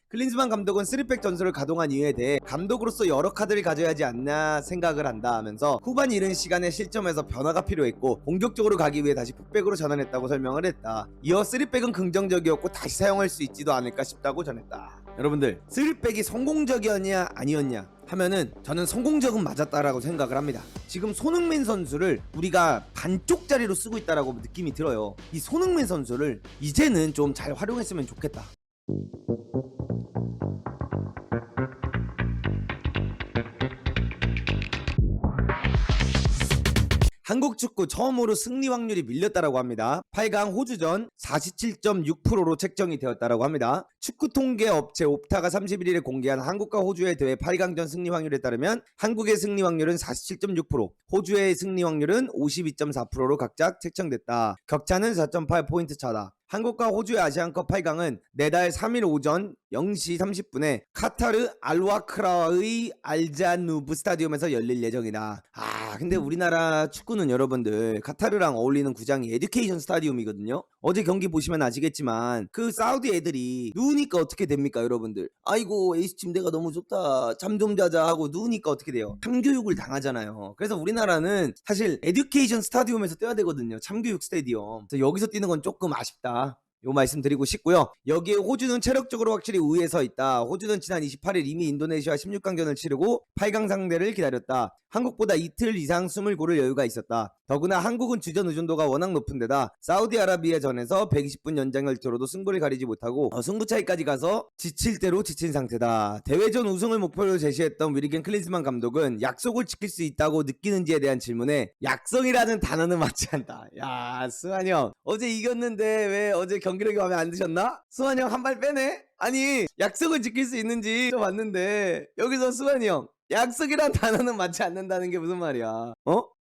클린스만 감독은 3백 전술을 가동한 이유에 대해 감독으로서 여러 카드를 가져야 하지 않나 생각을 한다 하면서 후반 이른 시간에 실점에서 변화가 필요했고 공격적으로 가기 위해 다시 풋백으로 전환했다고 설명을 했다. 이어 3백은 긍정적이었고 다시 사용할 수 있지도 않을까 싶다고 전했다. 여러분들 3백이 성공적이었냐 아니었냐 하면은 저는 성공적은 맞았다라고 생각을 합니다. 지금 손흥민 선수를 우리가 반쪽짜리로 쓰고 있다라고 느낌이 들어요. 이 손흥민 선수를 이제는 좀 잘 활용했으면 좋겠다. 한국 축구 처음으로 승리 확률이 밀렸다라고 합니다. 8강 호주전 47.6%로 책정이 되었다라고 합니다. 축구 통계 업체 옵타가 31일에 공개한 한국과 호주의 대회 8강전 승리 확률에 따르면 한국의 승리 확률은 47.6%, 호주의 승리 확률은 52.4%로 각각 책정됐다. 격차는 4.8포인트 차다. 한국과 호주의 아시안컵 8강은 내달 3일 오전 0시 30분에 카타르 알와크라의 알자누브 스타디움에서 열릴 예정이다. 근데 우리나라 축구는 여러분들 카타르랑 어울리는 구장이 에듀케이션 스타디움이거든요. 어제 경기 보시면 아시겠지만 그 사우디 애들이 누우니까 어떻게 됩니까 여러분들? 아이고 에이스 침대가 너무 좋다, 잠 좀 자자 하고 누우니까 어떻게 돼요? 참교육을 당하잖아요. 그래서 우리나라는 사실 에듀케이션 스타디움에서 뛰어야 되거든요. 참교육 스타디움. 그래서 여기서 뛰는 건 조금 아쉽다, 요 말씀 드리고 싶고요. 여기에 호주는 체력적으로 확실히 우위에 서 있다. 호주는 지난 28일 이미 인도네시아 16강전을 치르고 8강 상대를 기다렸다. 한국보다 이틀 이상 숨을 고를 여유가 있었다. 더구나 한국은 주전 의존도가 워낙 높은 데다 사우디아라비아전에서 120분 연장을 치러도 승부를 가리지 못하고 승부 차이까지 가서 지칠 대로 지친 상태다. 대회전 우승을 목표로 제시했던 위리겐 클린스만 감독은 약속을 지킬 수 있다고 느끼는지에 대한 질문에 약속이라는 단어는 맞지 않다. 야, 수환이 형 어제 이겼는데 왜 어제 경기력이 마음에 안 드셨나? 수환이 형 한 발 빼네? 아니 약속을 지킬 수 있는지 좀 봤는데 여기서 수환이 형 약속이란 단어는 맞지 않는다는 게 무슨 말이야?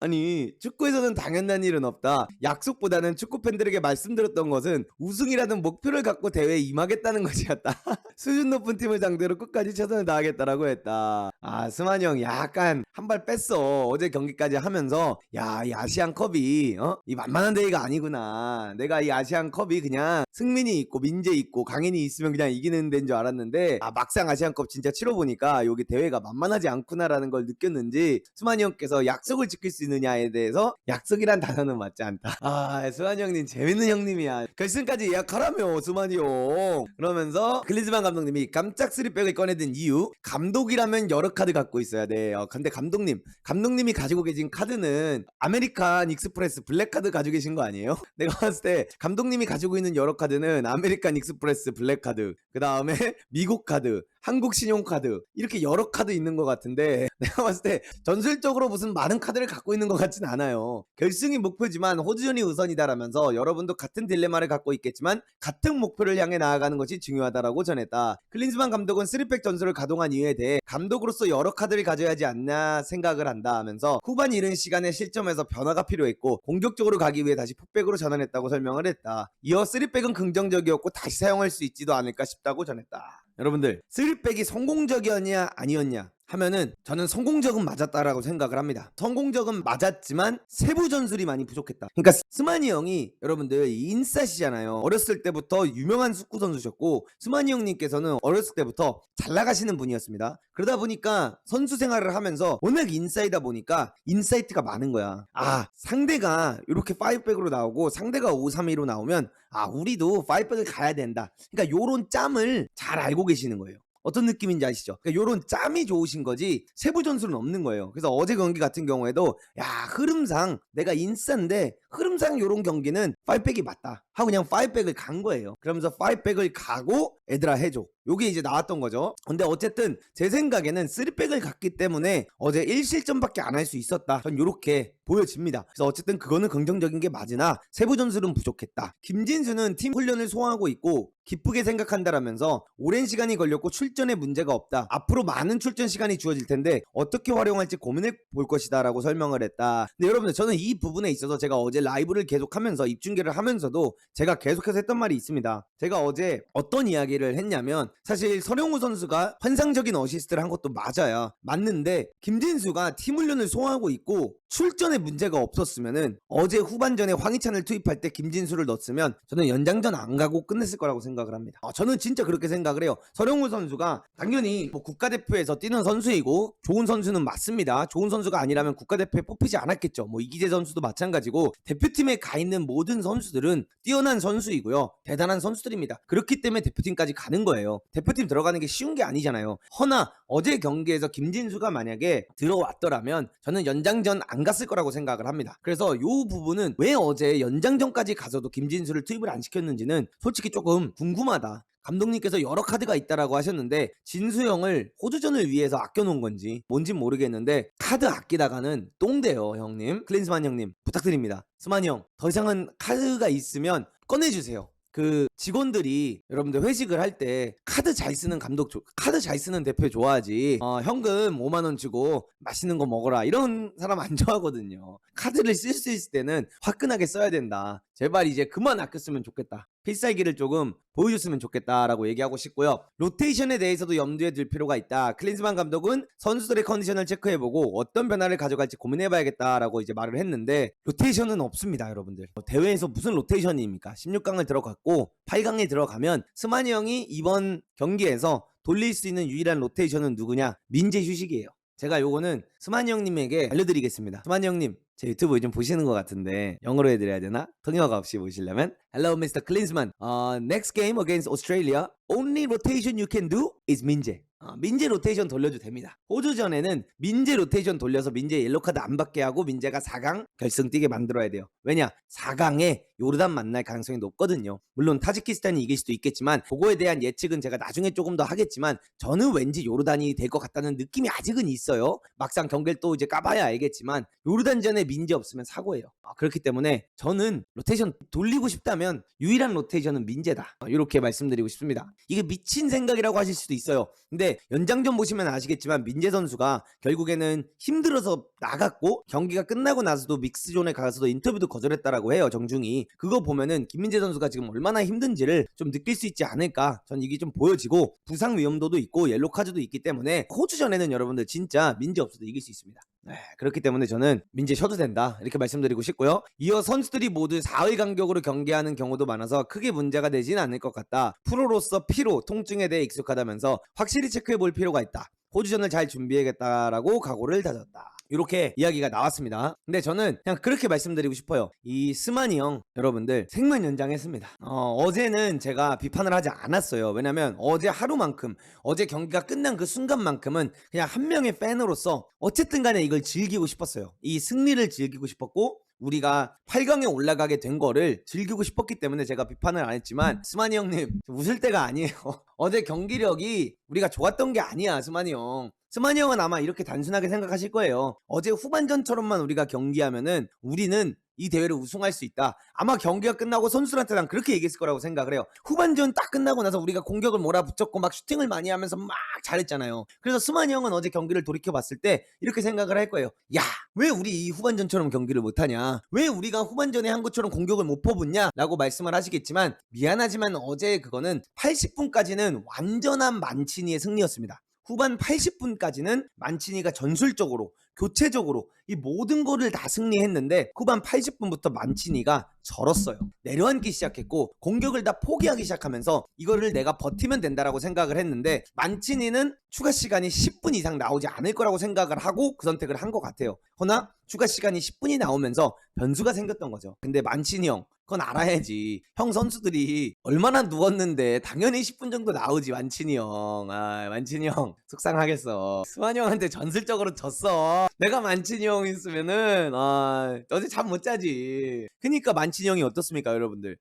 아니 축구에서는 당연한 일은 없다. 약속보다는 축구 팬들에게 말씀드렸던 것은 우승이라는 목표를 갖고 대회에 임하겠다는 것이었다. 수준 높은 팀을 상대로 끝까지 최선을 다하겠다라고 했다. 스만이 형 약간 한 발 뺐어. 어제 경기까지 하면서 야, 이 아시안컵이 이 만만한 대회가 아니구나. 내가 이 아시안컵이 그냥 승민이 있고 민재 있고 강인이 있으면 그냥 이기는 데인 줄 알았는데 막상 아시안컵 진짜 치러보니까 여기 대회가 만만하지 않구나라는 걸 느꼈는지 수만이 형께서 약속을 지킬 수 있느냐에 대해서 약속이란 단어는 맞지 않다. 수만이 형님 재밌는 형님이야. 결승까지 예약하라며 수만이 형. 그러면서 클린스만 감독님이 깜짝 스리백을 꺼내든 이유, 감독이라면 여러 카드 갖고 있어야 돼. 근데 감독님이 가지고 계신 카드는 아메리칸 익스프레스 블랙 카드 가지고 계신 거 아니에요? 내가 봤을 때 감독님이 가지고 있는 여러 카드는 아메리칸 익스프레스 블랙 카드, 그 다음에 미국 카드, 한국 신용카드, 이렇게 여러 카드 있는 것 같은데 내가 봤을 때 전술적으로 무슨 많은 카드를 갖고 있는 것 같진 않아요. 결승이 목표지만 호주전이 우선이다라면서 여러분도 같은 딜레마를 갖고 있겠지만 같은 목표를 향해 나아가는 것이 중요하다라고 전했다. 클린스만 감독은 3백 전술을 가동한 이유에 대해 감독으로서 여러 카드를 가져야 하지 않나 생각을 한다 하면서 후반 이른 시간에 실점에서 변화가 필요했고 공격적으로 가기 위해 다시 풋백으로 전환했다고 설명을 했다. 이어 3백은 긍정적이었고 다시 사용할 수 있지도 않을까 싶다고 전했다. 여러분들 3백이 성공적이었냐 아니었냐 하면은 저는 성공적은 맞았다라고 생각을 합니다. 성공적은 맞았지만 세부 전술이 많이 부족했다. 그러니까 스마니 형이 여러분들 인싸시잖아요. 어렸을 때부터 유명한 축구 선수셨고 스마니 형님께서는 어렸을 때부터 잘 나가시는 분이었습니다. 그러다 보니까 선수 생활을 하면서 워낙 인싸이다 보니까 인사이트가 많은 거야. 상대가 이렇게 5백으로 나오고 상대가 5-3-2로 나오면 우리도 5백을 가야 된다. 그러니까 요런 짬을 잘 알고 계시는 거예요. 어떤 느낌인지 아시죠? 그러니까 요런 짬이 좋으신 거지 세부 전술은 없는 거예요. 그래서 어제 경기 같은 경우에도 흐름상 내가 인싸인데 흐름상 요런 경기는 5백이 맞다 하고 그냥 5백을 간 거예요. 그러면서 5백을 가고 애들아 해줘, 요게 이제 나왔던 거죠. 근데 어쨌든 제 생각에는 3백을 갔기 때문에 어제 1실점밖에 안 할 수 있었다, 전 요렇게 보여집니다. 그래서 어쨌든 그거는 긍정적인 게 맞으나 세부 전술은 부족했다. 김진수는 팀 훈련을 소화하고 있고 기쁘게 생각한다라면서 오랜 시간이 걸렸고 출전에 문제가 없다. 앞으로 많은 출전 시간이 주어질 텐데 어떻게 활용할지 고민해 볼 것이다 라고 설명을 했다. 근데 여러분들 저는 이 부분에 있어서 제가 어제 라이브를 계속하면서 입중계를 하면서도 제가 계속해서 했던 말이 있습니다. 제가 어제 어떤 이야기를 했냐면 사실 서령우 선수가 환상적인 어시스트를 한 것도 맞는데 김진수가 팀 훈련을 소화하고 있고 출전에 문제가 없었으면은 어제 후반전에 황희찬을 투입할 때 김진수를 넣었으면 저는 연장전 안 가고 끝냈을 거라고 생각을 합니다. 저는 진짜 그렇게 생각을 해요. 서령우 선수가 당연히 뭐 국가대표에서 뛰는 선수이고 좋은 선수는 맞습니다. 좋은 선수가 아니라면 국가대표에 뽑히지 않았겠죠. 뭐 이기재 선수도 마찬가지고 대표팀에 가 있는 모든 선수들은 뛰어난 선수이고요. 대단한 선수들입니다. 그렇기 때문에 대표팀까지 가는 거예요. 대표팀 들어가는 게 쉬운 게 아니잖아요. 허나 어제 경기에서 김진수가 만약에 들어왔더라면 저는 연장전 안 갔을 거라고 생각을 합니다. 그래서 이 부분은 왜 어제 연장전까지 가서도 김진수를 투입을 안 시켰는지는 솔직히 조금 궁금하다. 감독님께서 여러 카드가 있다라고 하셨는데 진수형을 호주전을 위해서 아껴놓은 건지 뭔진 모르겠는데 카드 아끼다가는 똥돼요 형님. 클린스만 형님 부탁드립니다. 스만이 형 더 이상은 카드가 있으면 꺼내주세요. 그 직원들이 여러분들 회식을 할 때 카드 잘 쓰는 카드 잘 쓰는 대표 좋아하지. 현금 5만원 주고 맛있는 거 먹어라 이런 사람 안 좋아하거든요. 카드를 쓸 수 있을 때는 화끈하게 써야 된다. 제발 이제 그만 아꼈으면 좋겠다. 필살기를 조금 보여줬으면 좋겠다라고 얘기하고 싶고요. 로테이션에 대해서도 염두에 둘 필요가 있다. 클린스만 감독은 선수들의 컨디션을 체크해보고 어떤 변화를 가져갈지 고민해봐야겠다라고 이제 말을 했는데 로테이션은 없습니다 여러분들. 대회에서 무슨 로테이션입니까? 16강을 들어갔고 8강에 들어가면 스만이 형이 이번 경기에서 돌릴 수 있는 유일한 로테이션은 누구냐? 민재 휴식이에요. 제가 요거는 스만이 형님에게 알려드리겠습니다. 스만이 형님 제 유튜브 요즘 보시는 것 같은데 영어로 해드려야 되나? 통역가 없이 보시려면 Hello Mr. Klinsmann. Next game against Australia. Only rotation you can do is 민재. 민재 로테이션 돌려도 됩니다. 호주전에는 민재 로테이션 돌려서 민재 옐로카드 안 받게 하고 민재가 4강 결승 뛰게 만들어야 돼요. 왜냐? 4강에 요르단 만날 가능성이 높거든요. 물론 타지키스탄이 이길 수도 있겠지만 그거에 대한 예측은 제가 나중에 조금 더 하겠지만 저는 왠지 요르단이 될 것 같다는 느낌이 아직은 있어요. 막상 경기를 또 이제 까봐야 알겠지만 요르단전에 민재 없으면 사고예요. 그렇기 때문에 저는 로테이션 돌리고 싶다면 유일한 로테이션은 민재다. 이렇게 말씀드리고 싶습니다. 이게 미친 생각이라고 하실 수도 있어요. 근데 연장전 보시면 아시겠지만 민재 선수가 결국에는 힘들어서 나갔고 경기가 끝나고 나서도 믹스존에 가서도 인터뷰도 거절했다라고 해요. 정중히. 그거 보면은 김민재 선수가 지금 얼마나 힘든지를 좀 느낄 수 있지 않을까. 전 이게 좀 보여지고 부상 위험도도 있고 옐로 카드도 있기 때문에 호주전에는 여러분들 진짜 민재 없어도 이길 수 있습니다. 그렇기 때문에 저는 민재 쉬어도 된다 이렇게 말씀드리고 싶고요. 이어 선수들이 모두 4일 간격으로 경기하는 경우도 많아서 크게 문제가 되진 않을 것 같다. 프로로서 피로, 통증에 대해 익숙하다면서 확실히 체크해 볼 필요가 있다. 호주전을 잘 준비해야겠다라고 각오를 다졌다. 이렇게 이야기가 나왔습니다. 근데 저는 그냥 그렇게 말씀드리고 싶어요. 이 스만이 형 여러분들 생명 연장했습니다. 어제는 제가 비판을 하지 않았어요. 왜냐면 어제 하루만큼 어제 경기가 끝난 그 순간만큼은 그냥 한 명의 팬으로서 어쨌든 간에 이걸 즐기고 싶었어요. 이 승리를 즐기고 싶었고 우리가 8강에 올라가게 된 거를 즐기고 싶었기 때문에 제가 비판을 안 했지만 스만이 형님 웃을 때가 아니에요. 어제 경기력이 우리가 좋았던 게 아니야. 스만이 형. 스만이 형은 아마 이렇게 단순하게 생각하실 거예요. 어제 후반전처럼만 우리가 경기하면은 우리는 이 대회를 우승할 수 있다. 아마 경기가 끝나고 선수들한테 난 그렇게 얘기했을 거라고 생각을 해요. 후반전 딱 끝나고 나서 우리가 공격을 몰아붙였고 막 슈팅을 많이 하면서 막 잘했잖아요. 그래서 스만이 형은 어제 경기를 돌이켜봤을 때 이렇게 생각을 할 거예요. 야, 왜 우리 이 후반전처럼 경기를 못하냐? 왜 우리가 후반전에 한 것처럼 공격을 못 퍼붓냐? 라고 말씀을 하시겠지만 미안하지만 어제 그거는 80분까지는 완전한 만치니의 승리였습니다. 후반 80분까지는 만치니가 전술적으로 교체적으로 이 모든 거를 다 승리했는데 후반 80분부터 만치니가 절었어요. 내려앉기 시작했고 공격을 다 포기하기 시작하면서 이거를 내가 버티면 된다라고 생각을 했는데 만치니는 추가 시간이 10분 이상 나오지 않을 거라고 생각을 하고 그 선택을 한 것 같아요. 허나 추가 시간이 10분이 나오면서 변수가 생겼던 거죠. 근데 만치니 형 그건 알아야지. 형 선수들이 얼마나 누웠는데 당연히 10분 정도 나오지. 만치니 형. 만치니 형 속상하겠어. 스만이 형한테 전술적으로 졌어. 내가 만치니 형 있으면은 어제 잠 못 자지. 그니까 만치니 형이 어떻습니까 여러분들?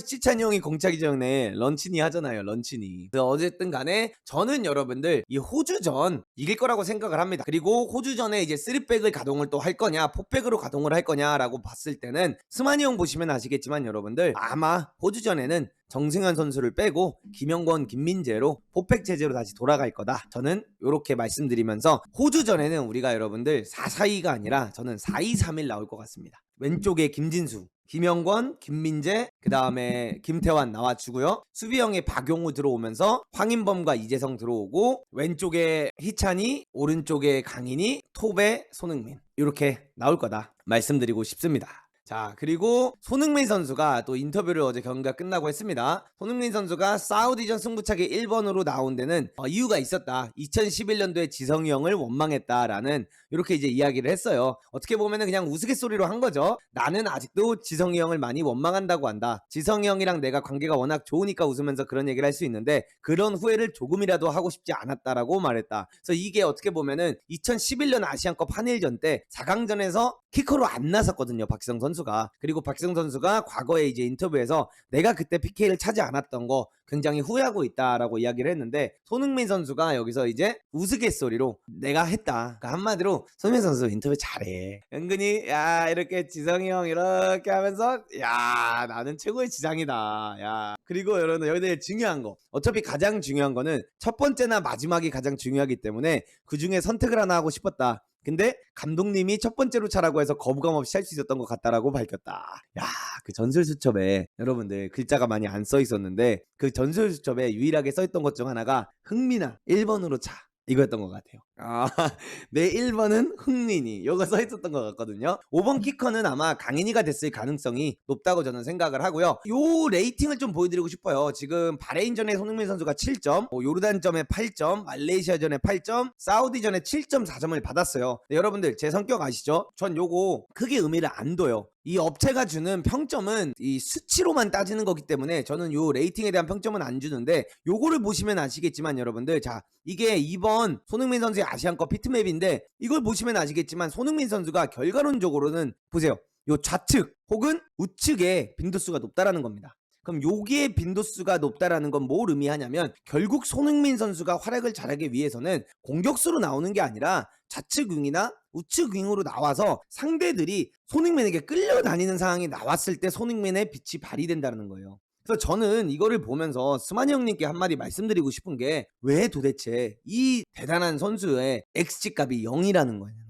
치찬이 형이 공차기 전에 런치니 하잖아요. 런치니. 어쨌든 간에 저는 여러분들 이 호주전 이길 거라고 생각을 합니다. 그리고 호주전에 이제 3백을 가동을 또 할 거냐 4백으로 가동을 할 거냐라고 봤을 때는 스만이 형 보시면 아시겠지만 여러분들 아마 호주전에는 정승현 선수를 빼고 김영권, 김민재로 4백 체제로 다시 돌아갈 거다. 저는 이렇게 말씀드리면서 호주전에는 우리가 여러분들 4-4-2가 아니라 저는 4-2-3-1 나올 것 같습니다. 왼쪽에 김진수, 김영권, 김민재, 그 다음에 김태환 나와주고요. 수비형에 박용우 들어오면서 황인범과 이재성 들어오고 왼쪽에 희찬이, 오른쪽에 강인이, 톱에 손흥민 이렇게 나올 거다 말씀드리고 싶습니다. 자, 그리고 손흥민 선수가 또 인터뷰를 어제 경기가 끝나고 했습니다. 손흥민 선수가 사우디전 승부차기 1번으로 나온 데는 이유가 있었다. 2011년도에 지성이 형을 원망했다라는 이렇게 이제 이야기를 했어요. 어떻게 보면은 그냥 우스갯소리로 한 거죠. 나는 아직도 지성이 형을 많이 원망한다고 한다. 지성이 형이랑 내가 관계가 워낙 좋으니까 웃으면서 그런 얘기를 할 수 있는데 그런 후회를 조금이라도 하고 싶지 않았다라고 말했다. 그래서 이게 어떻게 보면은 2011년 아시안컵 한일전 때 4강전에서 키커로 안 나섰거든요, 박지성 선수가. 그리고 박지성 선수가 과거에 이제 인터뷰에서 내가 그때 PK를 차지 않았던 거 굉장히 후회하고 있다라고 이야기를 했는데 손흥민 선수가 여기서 이제 우스갯소리로 내가 했다. 그러니까 한마디로 손흥민 선수 인터뷰 잘해. 은근히 야 이렇게 지성이 형 이렇게 하면서 야 나는 최고의 지장이다. 야 그리고 여러분 여기서 중요한 거 어차피 가장 중요한 거는 첫 번째나 마지막이 가장 중요하기 때문에 그 중에 선택을 하나 하고 싶었다. 근데 감독님이 첫 번째로 차라고 해서 거부감 없이 할 수 있었던 것 같다라고 밝혔다. 야, 그 전술수첩에 여러분들 글자가 많이 안 써 있었는데 그 전술수첩에 유일하게 써 있던 것 중 하나가 흥민아 1번으로 차. 이거였던 것 같아요. 내 1번은 흥민이 이거 써 있었던 것 같거든요. 5번 키커는 아마 강인이가 됐을 가능성이 높다고 저는 생각을 하고요. 요 레이팅을 좀 보여드리고 싶어요. 지금 바레인전에 손흥민 선수가 7점, 요르단전에 8점, 말레이시아전에 8점, 사우디전에 7.4점을 받았어요. 네, 여러분들 제 성격 아시죠? 전 요거 크게 의미를 안 둬요. 이 업체가 주는 평점은 이 수치로만 따지는 거기 때문에 저는 요 레이팅에 대한 평점은 안 주는데 요거를 보시면 아시겠지만 여러분들 자 이게 이번 손흥민 선수의 아시안컵 피트맵인데 이걸 보시면 아시겠지만 손흥민 선수가 결과론적으로는 보세요. 요 좌측 혹은 우측에 빈도수가 높다라는 겁니다. 그럼 여기에 빈도수가 높다라는 건 뭘 의미하냐면 결국 손흥민 선수가 활약을 잘하기 위해서는 공격수로 나오는 게 아니라 좌측 윙이나 우측 윙으로 나와서 상대들이 손흥민에게 끌려다니는 상황이 나왔을 때 손흥민의 빛이 발휘된다는 거예요. 그래서 저는 이거를 보면서 스마니 형님께 한마디 말씀드리고 싶은 게 왜 도대체 이 대단한 선수의 XG 값이 0이라는 거냐.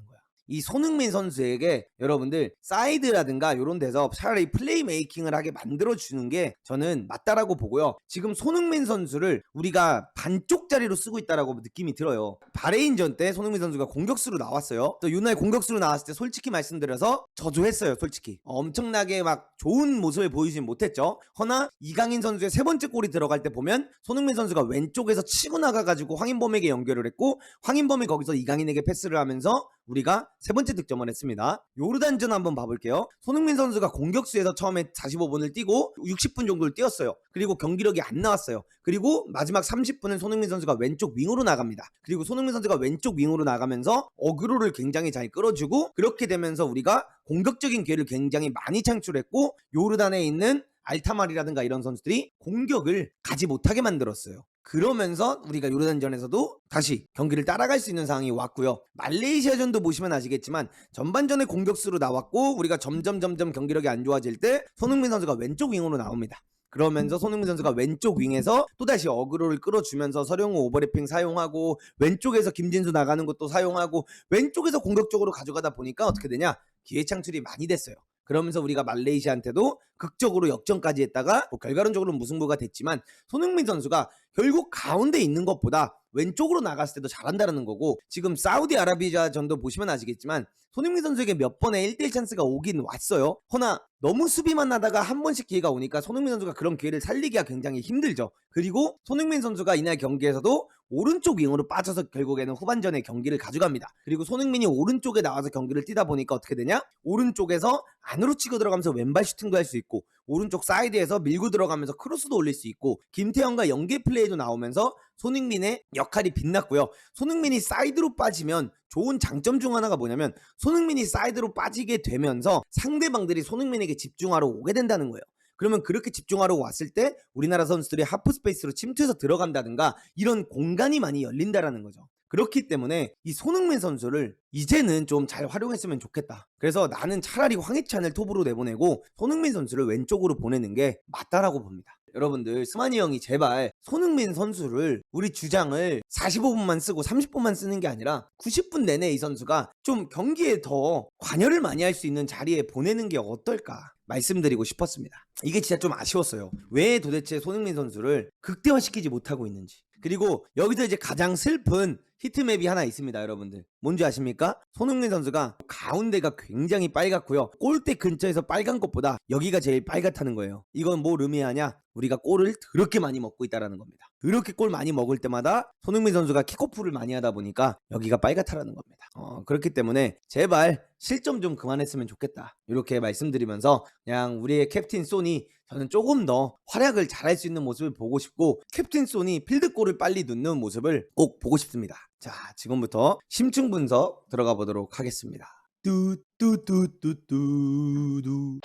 이 손흥민 선수에게 여러분들 사이드라든가 이런 데서 차라리 플레이메이킹을 하게 만들어주는 게 저는 맞다라고 보고요. 지금 손흥민 선수를 우리가 반쪽짜리로 쓰고 있다라고 느낌이 들어요. 바레인전 때 손흥민 선수가 공격수로 나왔어요. 또 유나의 공격수로 나왔을 때 솔직히 말씀드려서 저조했어요. 솔직히 엄청나게 막 좋은 모습을 보이진 못했죠. 허나 이강인 선수의 세 번째 골이 들어갈 때 보면 손흥민 선수가 왼쪽에서 치고 나가가지고 황인범에게 연결을 했고 황인범이 거기서 이강인에게 패스를 하면서 우리가 세 번째 득점을 했습니다. 요르단전 한번 봐볼게요. 손흥민 선수가 공격수에서 처음에 45분을 뛰고 60분 정도를 뛰었어요. 그리고 경기력이 안 나왔어요. 그리고 마지막 30분은 손흥민 선수가 왼쪽 윙으로 나갑니다. 그리고 손흥민 선수가 왼쪽 윙으로 나가면서 어그로를 굉장히 잘 끌어주고 그렇게 되면서 우리가 공격적인 기회를 굉장히 많이 창출했고 요르단에 있는 알타말이라든가 이런 선수들이 공격을 가지 못하게 만들었어요. 그러면서 우리가 요르단전에서도 다시 경기를 따라갈 수 있는 상황이 왔고요. 말레이시아전도 보시면 아시겠지만 전반전에 공격수로 나왔고 우리가 점점 경기력이 안 좋아질 때 손흥민 선수가 왼쪽 윙으로 나옵니다. 그러면서 손흥민 선수가 왼쪽 윙에서 또다시 어그로를 끌어주면서 서령우 오버래핑 사용하고 왼쪽에서 김진수 나가는 것도 사용하고 왼쪽에서 공격적으로 가져가다 보니까 어떻게 되냐? 기회 창출이 많이 됐어요. 그러면서 우리가 말레이시아한테도 극적으로 역전까지 했다가 결과론적으로는 무승부가 됐지만 손흥민 선수가 결국 가운데 있는 것보다 왼쪽으로 나갔을 때도 잘한다는 거고 지금 사우디아라비아전도 보시면 아시겠지만 손흥민 선수에게 몇 번의 1대1 찬스가 오긴 왔어요. 허나 너무 수비만 하다가 한 번씩 기회가 오니까 손흥민 선수가 그런 기회를 살리기가 굉장히 힘들죠. 그리고 손흥민 선수가 이날 경기에서도 오른쪽 윙으로 빠져서 결국에는 후반전에 경기를 가져갑니다. 그리고 손흥민이 오른쪽에 나와서 경기를 뛰다 보니까 어떻게 되냐? 오른쪽에서 안으로 치고 들어가면서 왼발 슈팅도 할 수 있고 오른쪽 사이드에서 밀고 들어가면서 크로스도 올릴 수 있고 김태형과 연계 플레이도 나오면서 손흥민의 역할이 빛났고요. 손흥민이 사이드로 빠지면 좋은 장점 중 하나가 뭐냐면 손흥민이 사이드로 빠지게 되면서 상대방들이 손흥민에게 집중하러 오게 된다는 거예요. 그러면 그렇게 집중하러 왔을 때 우리나라 선수들이 하프 스페이스로 침투해서 들어간다든가 이런 공간이 많이 열린다라는 거죠. 그렇기 때문에 이 손흥민 선수를 이제는 좀 잘 활용했으면 좋겠다. 그래서 나는 차라리 황희찬을 톱으로 내보내고 손흥민 선수를 왼쪽으로 보내는 게 맞다라고 봅니다. 여러분들 스마니 형이 제발 손흥민 선수를 우리 주장을 45분만 쓰고 30분만 쓰는 게 아니라 90분 내내 이 선수가 좀 경기에 더 관여를 많이 할 수 있는 자리에 보내는 게 어떨까 말씀드리고 싶었습니다. 이게 진짜 좀 아쉬웠어요. 왜 도대체 손흥민 선수를 극대화시키지 못하고 있는지. 그리고 여기서 이제 가장 슬픈 히트맵이 하나 있습니다, 여러분들. 뭔지 아십니까? 손흥민 선수가 가운데가 굉장히 빨갛고요. 골대 근처에서 빨간 것보다 여기가 제일 빨갛다는 거예요. 이건 뭘 의미하냐? 우리가 골을 더럽게 많이 먹고 있다는 겁니다. 그렇게 골 많이 먹을 때마다 손흥민 선수가 킥오프를 많이 하다 보니까 여기가 빨갛다라는 겁니다. 그렇기 때문에 제발 실점 좀 그만했으면 좋겠다. 이렇게 말씀드리면서 그냥 우리의 캡틴 소니 저는 조금 더 활약을 잘할 수 있는 모습을 보고 싶고 캡틴 소니 필드골을 빨리 넣는 모습을 꼭 보고 싶습니다. 자, 지금부터 심층 분석 들어가 보도록 하겠습니다. 뚜뚜뚜뚜뚜뚜